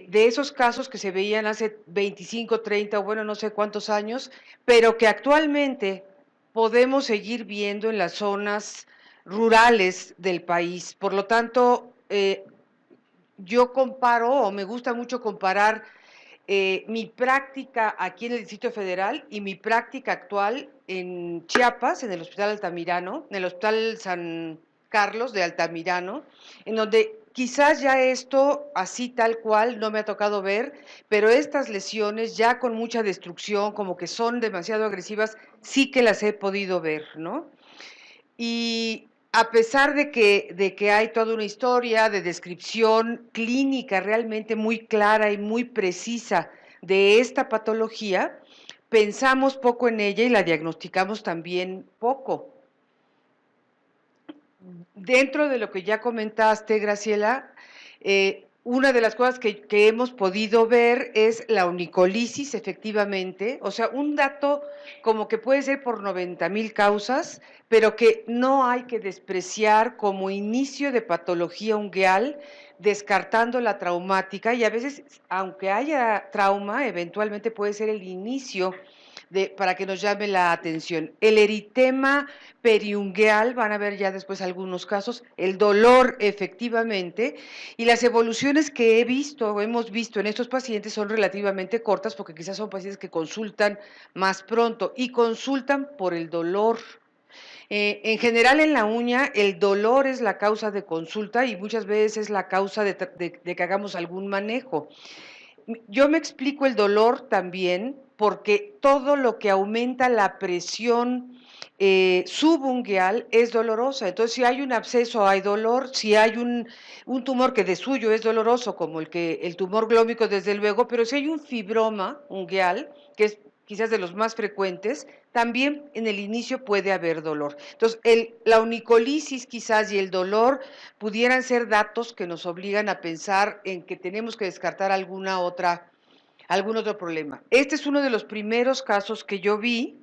de esos casos que se veían hace 25, 30 o bueno, no sé cuántos años, pero que actualmente podemos seguir viendo en las zonas rurales del país. Por lo tanto, yo comparo, o me gusta mucho comparar mi práctica aquí en el Distrito Federal y mi práctica actual en Chiapas, en el Hospital Altamirano, en el Hospital San Carlos de Altamirano, en donde quizás ya esto así tal cual no me ha tocado ver, pero estas lesiones ya con mucha destrucción, como que son demasiado agresivas, sí que las he podido ver, ¿no? Y a pesar de que hay toda una historia de descripción clínica realmente muy clara y muy precisa de esta patología, pensamos poco en ella y la diagnosticamos también poco. Dentro de lo que ya comentaste, Graciela, una de las cosas que hemos podido ver es la onicolisis, efectivamente, o sea, un dato como que puede ser por 90,000 causas, pero que no hay que despreciar como inicio de patología ungueal, descartando la traumática, y a veces, aunque haya trauma, eventualmente puede ser el inicio para que nos llame la atención. El eritema periungueal, van a ver ya después algunos casos, el dolor efectivamente, y las evoluciones que he visto o hemos visto en estos pacientes son relativamente cortas porque quizás son pacientes que consultan más pronto y consultan por el dolor. En general en la uña el dolor es la causa de consulta y muchas veces es la causa de que hagamos algún manejo. Yo me explico el dolor también porque todo lo que aumenta la presión subungueal es dolorosa. Entonces, si hay un absceso hay dolor, si hay un tumor que de suyo es doloroso, como el tumor glómico, desde luego, pero si hay un fibroma ungueal, que es quizás de los más frecuentes, también en el inicio puede haber dolor. Entonces, la onicolisis quizás y el dolor pudieran ser datos que nos obligan a pensar en que tenemos que descartar algún otro problema. Este es uno de los primeros casos que yo vi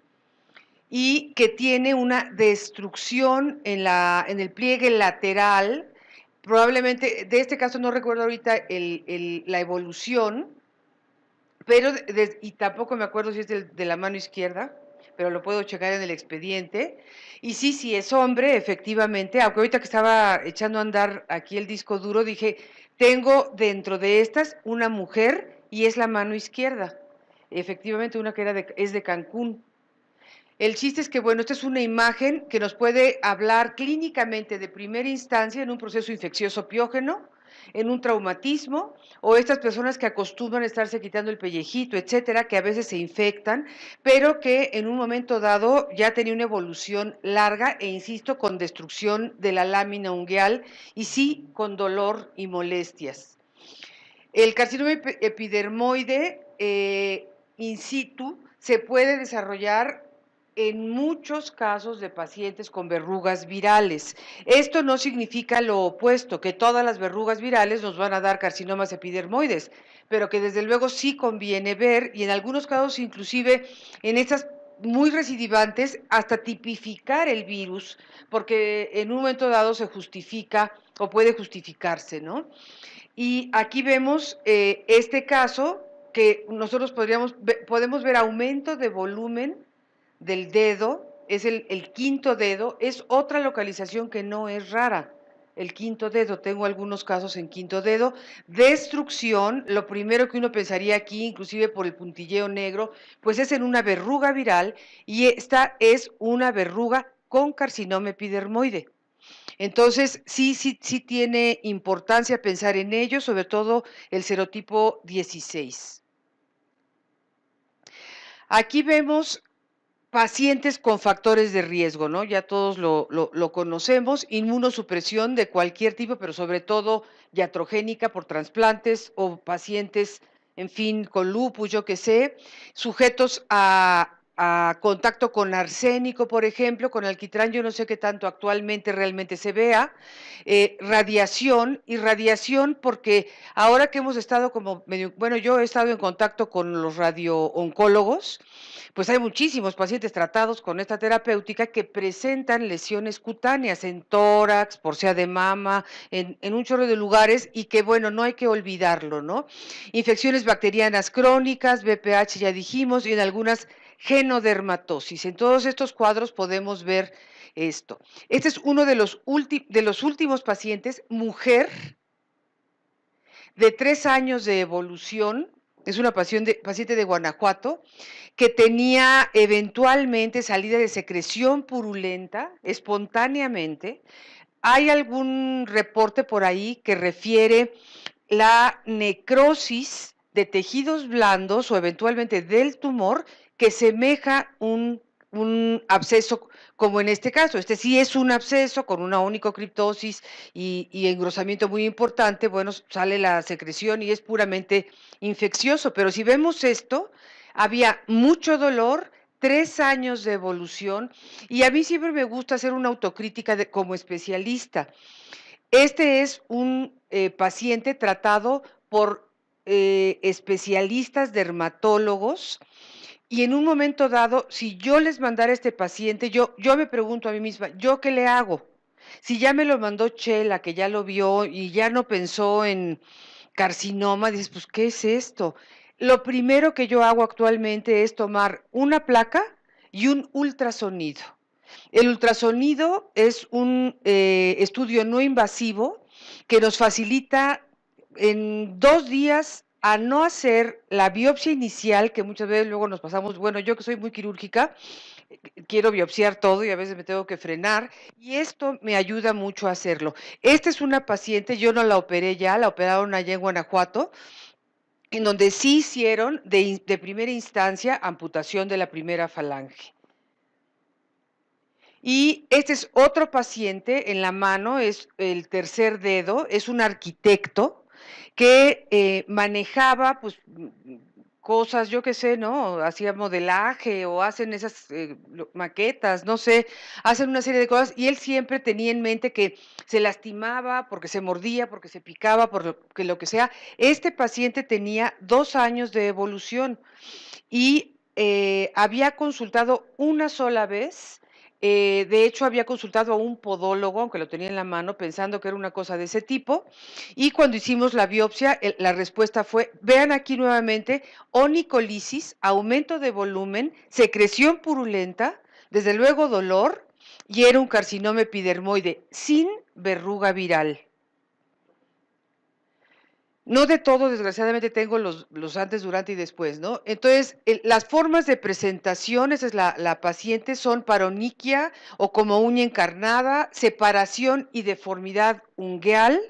y que tiene una destrucción en el pliegue lateral. Probablemente, de este caso no recuerdo ahorita la evolución, pero y tampoco me acuerdo si es de la mano izquierda, pero lo puedo checar en el expediente. Y sí, sí es hombre, efectivamente, aunque ahorita que estaba echando a andar aquí el disco duro, dije, tengo dentro de estas una mujer y es la mano izquierda. Efectivamente, una que es de Cancún. El chiste es que, bueno, esta es una imagen que nos puede hablar clínicamente de primera instancia en un proceso infeccioso piógeno, en un traumatismo, o estas personas que acostumbran a estarse quitando el pellejito, etcétera, que a veces se infectan, pero que en un momento dado ya tenía una evolución larga e, insisto, con destrucción de la lámina ungueal y sí con dolor y molestias. El carcinoma epidermoide in situ se puede desarrollar en muchos casos de pacientes con verrugas virales. Esto no significa lo opuesto, que todas las verrugas virales nos van a dar carcinomas epidermoides, pero que desde luego sí conviene ver, y en algunos casos inclusive en estas muy recidivantes, hasta tipificar el virus, porque en un momento dado se justifica o puede justificarse, ¿no? Y aquí vemos este caso que nosotros podemos ver aumento de volumen del dedo, es el quinto dedo, es otra localización que no es rara. El quinto dedo, tengo algunos casos en quinto dedo. Destrucción, lo primero que uno pensaría aquí, inclusive por el puntilleo negro, pues es en una verruga viral y esta es una verruga con carcinoma epidermoide. Entonces, sí tiene importancia pensar en ello, sobre todo el serotipo 16. Aquí vemos pacientes con factores de riesgo, ¿no? Ya todos lo conocemos, inmunosupresión de cualquier tipo, pero sobre todo iatrogénica por trasplantes o pacientes, en fin, con lupus, yo qué sé, sujetos a a contacto con arsénico, por ejemplo, con alquitrán, yo no sé qué tanto actualmente realmente se vea, radiación, y radiación porque ahora que hemos estado como medio, bueno, yo he estado en contacto con los radiooncólogos, pues hay muchísimos pacientes tratados con esta terapéutica que presentan lesiones cutáneas en tórax, por sea de mama, en un chorro de lugares y que, bueno, no hay que olvidarlo, ¿no? Infecciones bacterianas crónicas, BPH ya dijimos, y en algunas genodermatosis. En todos estos cuadros podemos ver esto. Este es uno de los últimos pacientes, mujer, de 3 años de evolución, es una paciente de Guanajuato, que tenía eventualmente salida de secreción purulenta espontáneamente. Hay algún reporte por ahí que refiere la necrosis de tejidos blandos o eventualmente del tumor que semeja un absceso, como en este caso. Este sí es un absceso con una onicocriptosis y engrosamiento muy importante. Bueno, sale la secreción y es puramente infeccioso. Pero si vemos esto, había mucho dolor, 3 años de evolución, y a mí siempre me gusta hacer una autocrítica como especialista. Este es un paciente tratado por especialistas dermatólogos y en un momento dado, si yo les mandara a este paciente, yo me pregunto a mí misma, ¿yo qué le hago? Si ya me lo mandó Chela, que ya lo vio y ya no pensó en carcinoma, dices, pues, ¿qué es esto? Lo primero que yo hago actualmente es tomar una placa y un ultrasonido. El ultrasonido es un estudio no invasivo que nos facilita en 2 días a no hacer la biopsia inicial, que muchas veces luego nos pasamos, bueno, yo que soy muy quirúrgica, quiero biopsiar todo y a veces me tengo que frenar, y esto me ayuda mucho a hacerlo. Esta es una paciente, yo no la operé ya, la operaron allá en Guanajuato, en donde sí hicieron de primera instancia amputación de la primera falange. Y este es otro paciente en la mano, es el tercer dedo, es un arquitecto que manejaba pues cosas, yo qué sé, ¿no? Hacía modelaje o hacen esas maquetas, no sé, hacen una serie de cosas y él siempre tenía en mente que se lastimaba porque se mordía, porque se picaba, por lo que sea. Este paciente tenía 2 años de evolución y había consultado una sola vez. De hecho, había consultado a un podólogo, aunque lo tenía en la mano, pensando que era una cosa de ese tipo. Y cuando hicimos la biopsia, la respuesta fue, vean aquí nuevamente, onicolisis, aumento de volumen, secreción purulenta, desde luego dolor, y era un carcinoma epidermoide sin verruga viral. No de todo, desgraciadamente tengo los antes, durante y después, ¿no? Entonces, las formas de presentación, esa es la paciente, son paroniquia o como uña encarnada, separación y deformidad ungueal,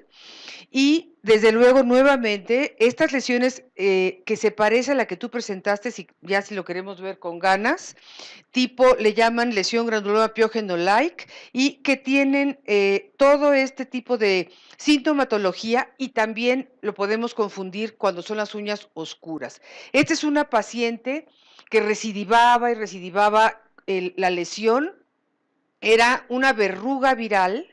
y desde luego, nuevamente, estas lesiones que se parece a la que tú presentaste, si lo queremos ver con ganas, tipo, le llaman lesión granuloma piógeno-like, y que tienen todo este tipo de sintomatología y también lo podemos confundir cuando son las uñas oscuras. Esta es una paciente que recidivaba y recidivaba la lesión, era una verruga viral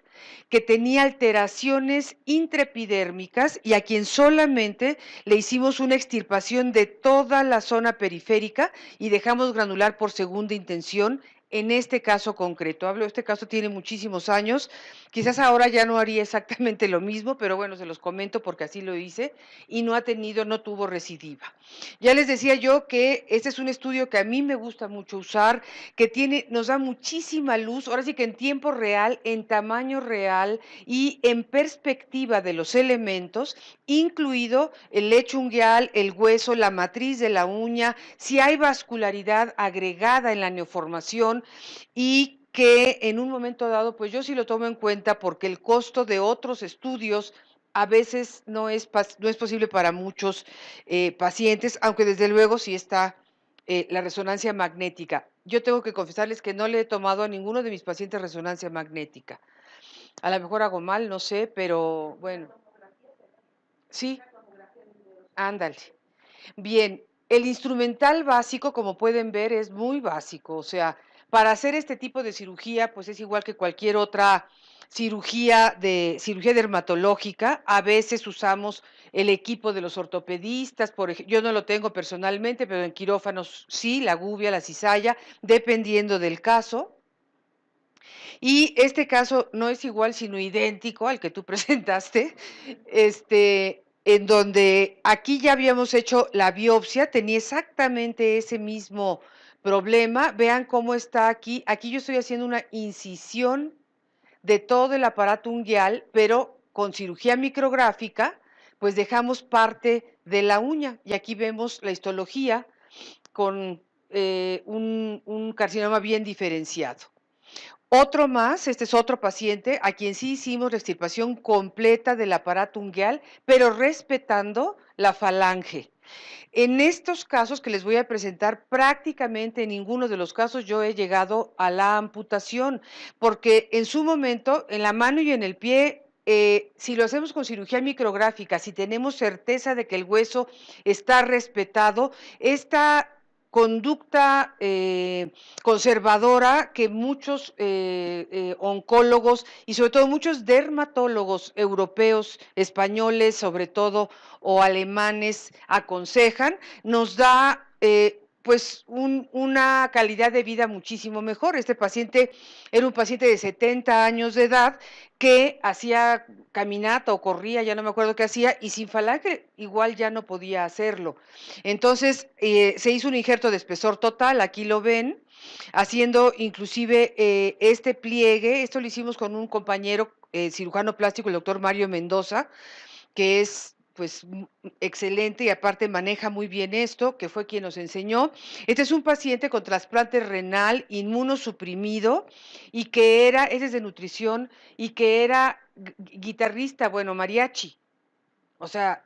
que tenía alteraciones intraepidérmicas y a quien solamente le hicimos una extirpación de toda la zona periférica y dejamos granular por segunda intención en este caso concreto. Este caso tiene muchísimos años, quizás ahora ya no haría exactamente lo mismo, pero bueno, se los comento porque así lo hice y no tuvo recidiva. Ya les decía yo que este es un estudio que a mí me gusta mucho usar, que nos da muchísima luz, ahora sí que en tiempo real, en tamaño real y en perspectiva de los elementos, incluido el lecho ungueal, el hueso, la matriz de la uña, si hay vascularidad agregada en la neoformación y que en un momento dado, pues yo sí lo tomo en cuenta porque el costo de otros estudios a veces no es posible para muchos pacientes, aunque desde luego sí está la resonancia magnética. Yo tengo que confesarles que no le he tomado a ninguno de mis pacientes resonancia magnética. A lo mejor hago mal, no sé, pero bueno. Sí, ándale. Bien. el instrumental básico, como pueden ver, es muy básico. O sea, para hacer este tipo de cirugía, pues es igual que cualquier otra cirugía dermatológica. A veces usamos el equipo de los ortopedistas, por ejemplo, yo no lo tengo personalmente, pero en quirófanos sí, la gubia, la cizalla, dependiendo del caso. Y este caso no es igual, sino idéntico al que tú presentaste, en donde aquí ya habíamos hecho la biopsia, tenía exactamente ese mismo problema. Vean cómo está aquí. Aquí yo estoy haciendo una incisión de todo el aparato unguial, pero con cirugía micrográfica, pues dejamos parte de la uña. Y aquí vemos la histología con un carcinoma bien diferenciado. Otro más, este es otro paciente a quien sí hicimos la extirpación completa del aparato unguial, pero respetando la falange. En estos casos que les voy a presentar, prácticamente en ninguno de los casos yo he llegado a la amputación, porque en su momento, en la mano y en el pie, si lo hacemos con cirugía micrográfica, si tenemos certeza de que el hueso está respetado, esta conducta conservadora que muchos oncólogos y sobre todo muchos dermatólogos europeos, españoles sobre todo, o alemanes aconsejan, nos da pues una calidad de vida muchísimo mejor. Este paciente era un paciente de 70 años de edad que hacía caminata o corría, ya no me acuerdo qué hacía, y sin falange igual ya no podía hacerlo. Entonces se hizo un injerto de espesor total, aquí lo ven, haciendo inclusive este pliegue. Esto lo hicimos con un compañero cirujano plástico, el doctor Mario Mendoza, que es pues excelente y aparte maneja muy bien esto, que fue quien nos enseñó. Este es un paciente con trasplante renal inmunosuprimido y que era, ese es de nutrición, y que era guitarrista, bueno, mariachi. O sea,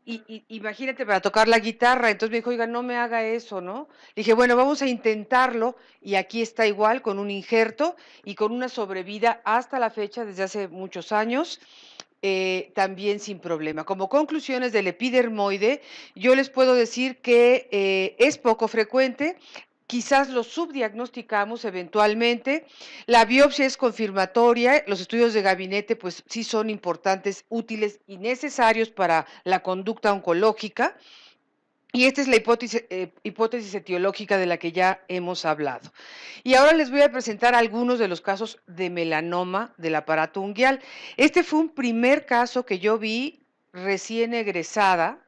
imagínate para tocar la guitarra. Entonces me dijo, oiga, no me haga eso, ¿no? Le dije, bueno, vamos a intentarlo, y aquí está igual, con un injerto y con una sobrevida hasta la fecha, desde hace muchos años, también sin problema. Como conclusiones del epidermoide, yo les puedo decir que es poco frecuente. Quizás lo subdiagnosticamos eventualmente. La biopsia es confirmatoria. Los estudios de gabinete, pues sí son importantes, útiles y necesarios para la conducta oncológica. Y esta es la hipótesis etiológica de la que ya hemos hablado. Y ahora les voy a presentar algunos de los casos de melanoma del aparato unguial. Este fue un primer caso que yo vi recién egresada,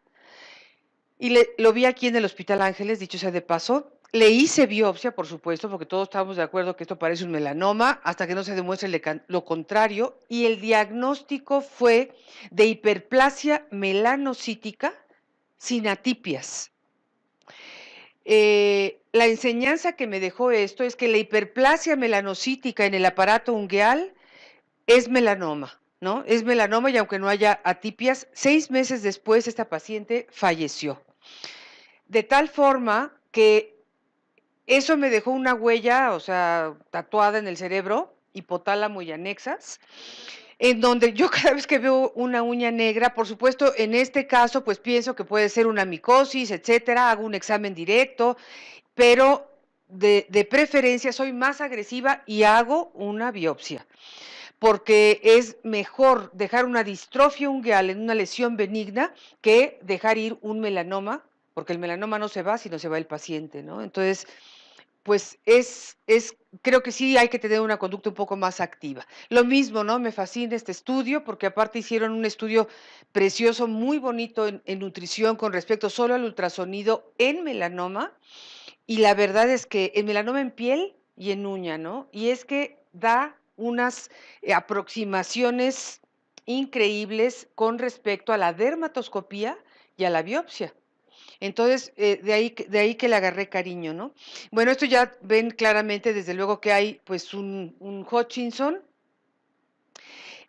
y lo vi aquí en el Hospital Ángeles, dicho sea de paso. Le hice biopsia, por supuesto, porque todos estamos de acuerdo que esto parece un melanoma, hasta que no se demuestre lo contrario, y el diagnóstico fue de hiperplasia melanocítica sin atipias. La enseñanza que me dejó esto es que la hiperplasia melanocítica en el aparato ungueal es melanoma, ¿no? Es melanoma, y aunque no haya atipias, 6 meses después esta paciente falleció. De tal forma que eso me dejó una huella, o sea, tatuada en el cerebro, hipotálamo y anexas, en donde yo cada vez que veo una uña negra, por supuesto, en este caso, pues pienso que puede ser una micosis, etcétera, hago un examen directo, pero de preferencia soy más agresiva y hago una biopsia, porque es mejor dejar una distrofia ungueal en una lesión benigna que dejar ir un melanoma, porque el melanoma no se va, sino se va el paciente, ¿no? Entonces, pues creo que sí hay que tener una conducta un poco más activa. Lo mismo, ¿no? Me fascina este estudio, porque aparte hicieron un estudio precioso, muy bonito en nutrición con respecto solo al ultrasonido en melanoma, y la verdad es que el melanoma en piel y en uña, ¿no? Y es que da unas aproximaciones increíbles con respecto a la dermatoscopía y a la biopsia. Entonces, de ahí que le agarré cariño, ¿no? Bueno, esto ya ven claramente, desde luego, que hay pues un Hutchinson.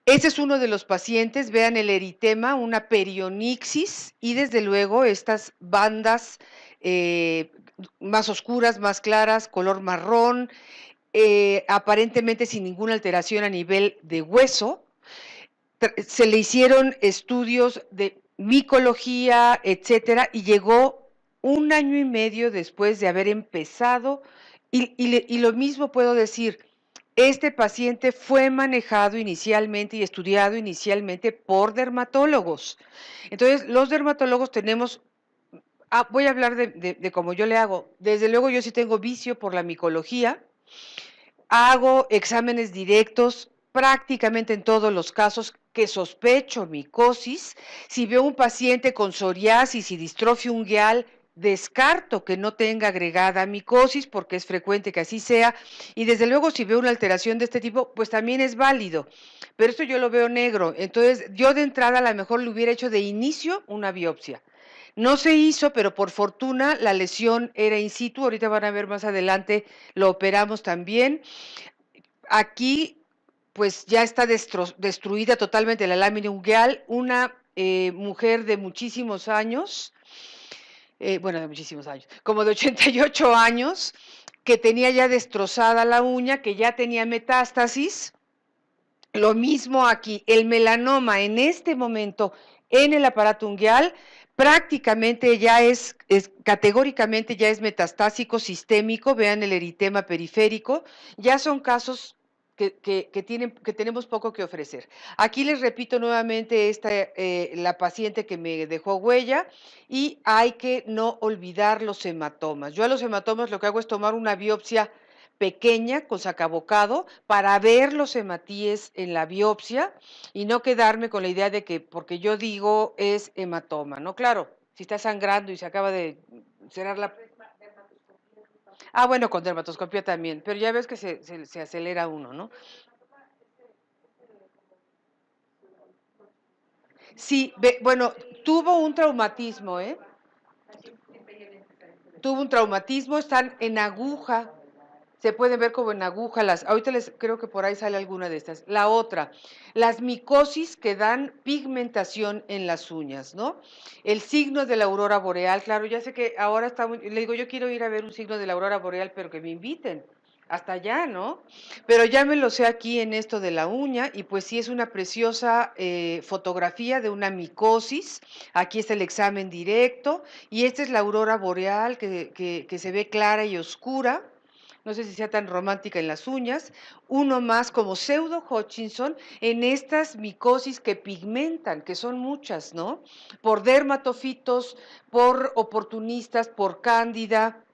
Este es uno de los pacientes, vean el eritema, una perionixis, y desde luego estas bandas eh, más oscuras, más claras, color marrón, aparentemente sin ninguna alteración a nivel de hueso. Se le hicieron estudios de micología, etcétera, y llegó 1 año y medio después de haber empezado, y lo mismo puedo decir, este paciente fue manejado inicialmente y estudiado inicialmente por dermatólogos. Entonces, los dermatólogos tenemos voy a hablar de cómo yo le hago. Desde luego, yo sí tengo vicio por la micología, hago exámenes directos prácticamente en todos los casos que sospecho micosis. Si veo un paciente con psoriasis y distrofia ungueal, descarto que no tenga agregada micosis porque es frecuente que así sea. Y desde luego, si veo una alteración de este tipo, pues también es válido. Pero esto yo lo veo negro. Entonces, yo de entrada a lo mejor le hubiera hecho de inicio una biopsia. No se hizo, pero por fortuna la lesión era in situ. Ahorita van a ver más adelante, lo operamos también. Aquí, pues ya está destruida totalmente la lámina ungueal. Una mujer de muchísimos años, bueno, de muchísimos años, como de 88 años, que tenía ya destrozada la uña, que ya tenía metástasis. Lo mismo aquí, el melanoma en este momento en el aparato ungueal prácticamente ya categóricamente ya es metastásico sistémico, vean el eritema periférico, ya son casos que tenemos poco que ofrecer. Aquí les repito nuevamente la paciente que me dejó huella y hay que no olvidar los hematomas. Yo a los hematomas lo que hago es tomar una biopsia pequeña con sacabocado para ver los hematíes en la biopsia y no quedarme con la idea de que porque yo digo es hematoma, ¿no? Claro, si está sangrando y se acaba de cerrar la... bueno, con dermatoscopia también, pero ya ves que se acelera uno, ¿no? Sí, bueno, tuvo un traumatismo, ¿eh? Tuvo un traumatismo, están en aguja, se pueden ver como en aguja ahorita les creo que por ahí sale alguna de estas. La otra, las micosis que dan pigmentación en las uñas, ¿no? El signo de la aurora boreal, claro, ya sé que ahora le digo, yo quiero ir a ver un signo de la aurora boreal, pero que me inviten hasta allá, ¿no? Pero ya me lo sé aquí en esto de la uña y pues sí es una preciosa fotografía de una micosis. Aquí está el examen directo y esta es la aurora boreal que se ve clara y oscura. No sé si sea tan romántica en las uñas, uno más como pseudo Hutchinson en estas micosis que pigmentan, que son muchas, ¿no? Por dermatofitos, por oportunistas, por cándida,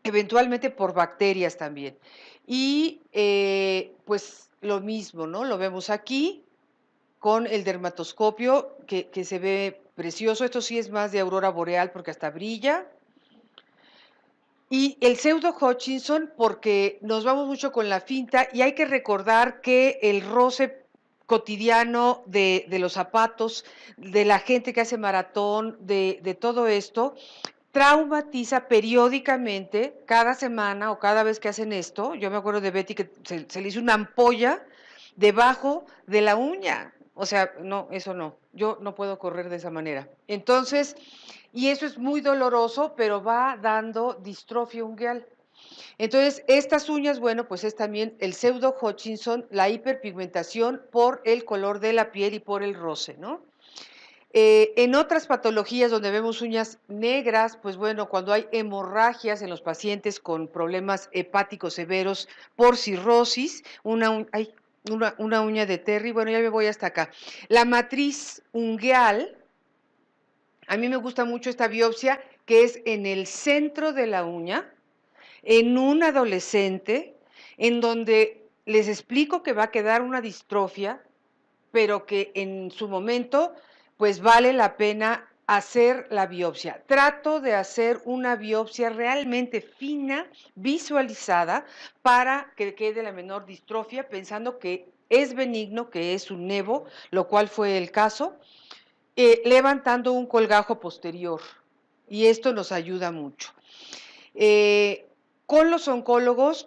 eventualmente por bacterias también. Y pues lo mismo, ¿no? Lo vemos aquí con el dermatoscopio que se ve precioso. Esto sí es más de aurora boreal porque hasta brilla. Y el pseudo Hutchinson, porque nos vamos mucho con la finta y hay que recordar que el roce cotidiano de los zapatos, de la gente que hace maratón, de todo esto, traumatiza periódicamente, cada semana o cada vez que hacen esto. Yo me acuerdo de Betty que se le hizo una ampolla debajo de la uña. O sea, no, eso no. Yo no puedo correr de esa manera. Entonces, y eso es muy doloroso, pero va dando distrofia ungueal. Entonces, estas uñas, bueno, pues es también el pseudo Hutchinson, la hiperpigmentación por el color de la piel y por el roce, ¿no? En otras patologías donde vemos uñas negras, pues bueno, cuando hay hemorragias en los pacientes con problemas hepáticos severos por cirrosis, una uña de Terry, bueno, ya me voy hasta acá. La matriz ungueal, a mí me gusta mucho esta biopsia que es en el centro de la uña, en un adolescente, en donde les explico que va a quedar una distrofia, pero que en su momento, pues vale la pena hacer la biopsia. Trato de hacer una biopsia realmente fina, visualizada, para que quede la menor distrofia, pensando que es benigno, que es un nevo, lo cual fue el caso, levantando un colgajo posterior. Y esto nos ayuda mucho. Con los oncólogos,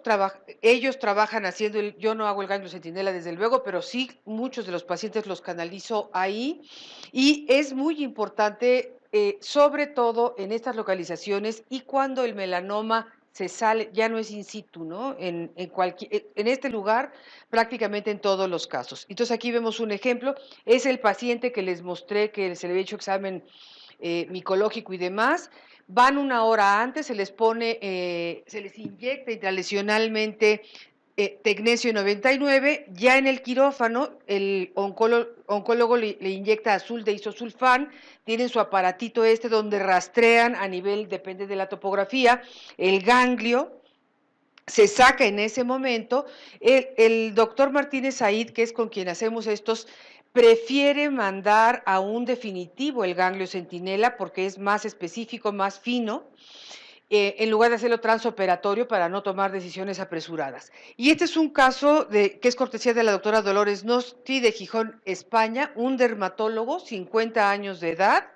ellos trabajan haciendo, yo no hago el ganglio centinela desde luego, pero sí muchos de los pacientes los canalizo ahí y es muy importante, sobre todo en estas localizaciones y cuando el melanoma se sale, ya no es in situ, ¿no? En este lugar, prácticamente en todos los casos. Entonces aquí vemos un ejemplo, es el paciente que les mostré que se le había hecho examen micológico y demás, van una hora antes, se les pone, se les inyecta intralesionalmente tecnesio 99, ya en el quirófano el oncólogo le inyecta azul de isosulfán, tienen su aparatito donde rastrean a nivel, depende de la topografía, el ganglio, se saca en ese momento. El doctor Martínez Said, que es con quien hacemos estos, prefiere mandar a un definitivo el ganglio centinela porque es más específico, más fino, en lugar de hacerlo transoperatorio para no tomar decisiones apresuradas. Y este es un caso que es cortesía de la doctora Dolores Nosti de Gijón, España, un dermatólogo, 50 años de edad,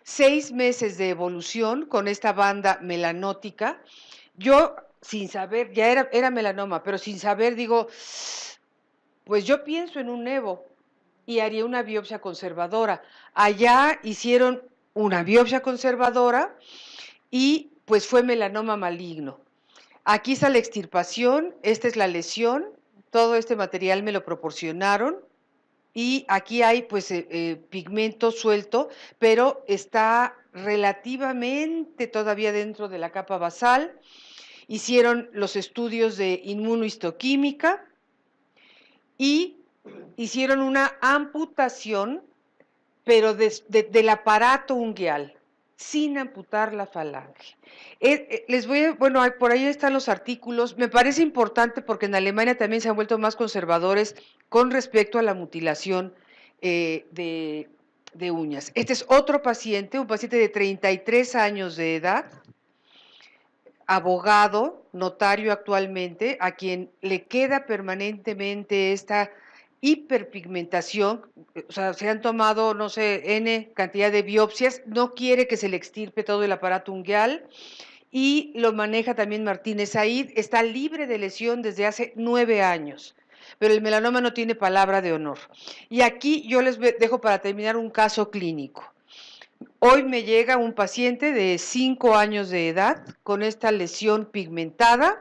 6 meses de evolución con esta banda melanótica. Yo, sin saber, ya era melanoma, pero sin saber, digo, pues yo pienso en un nevo y haría una biopsia conservadora. Allá hicieron una biopsia conservadora y pues fue melanoma maligno. Aquí está la extirpación, esta es la lesión, todo este material me lo proporcionaron y aquí hay pues pigmento suelto, pero está relativamente todavía dentro de la capa basal. Hicieron los estudios de inmunohistoquímica y hicieron una amputación, pero del aparato ungueal, sin amputar la falange. Les voy a, bueno, por ahí están los artículos. Me parece importante porque en Alemania también se han vuelto más conservadores con respecto a la mutilación de uñas. Este es otro paciente, un paciente de 33 años de edad, abogado, notario actualmente, a quien le queda permanentemente esta hiperpigmentación, o sea, se han tomado, no sé, N cantidad de biopsias, no quiere que se le extirpe todo el aparato ungueal y lo maneja también Martínez Said, está libre de lesión desde hace 9 años, pero el melanoma no tiene palabra de honor. Y aquí yo les dejo para terminar un caso clínico. Hoy me llega un paciente de 5 años de edad con esta lesión pigmentada,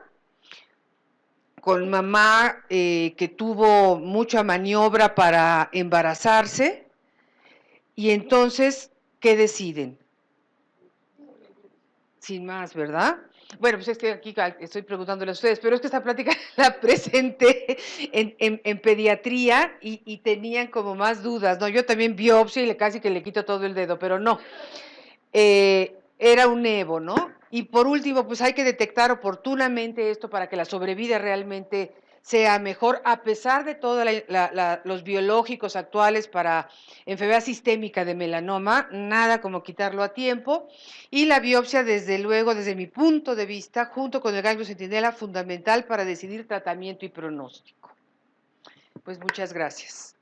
con mamá que tuvo mucha maniobra para embarazarse, y entonces, ¿qué deciden? Sin más, ¿verdad? Bueno, pues es que aquí estoy preguntándole a ustedes, pero es que esta plática la presenté en pediatría y tenían como más dudas, ¿no? Yo también biopsia y casi que le quito todo el dedo, pero no. Era un nevo, ¿no? Y por último, pues hay que detectar oportunamente esto para que la sobrevida realmente sea mejor, a pesar de todos los biológicos actuales para enfermedad sistémica de melanoma, nada como quitarlo a tiempo. Y la biopsia, desde luego, desde mi punto de vista, junto con el ganglio centinela, fundamental para decidir tratamiento y pronóstico. Pues muchas gracias.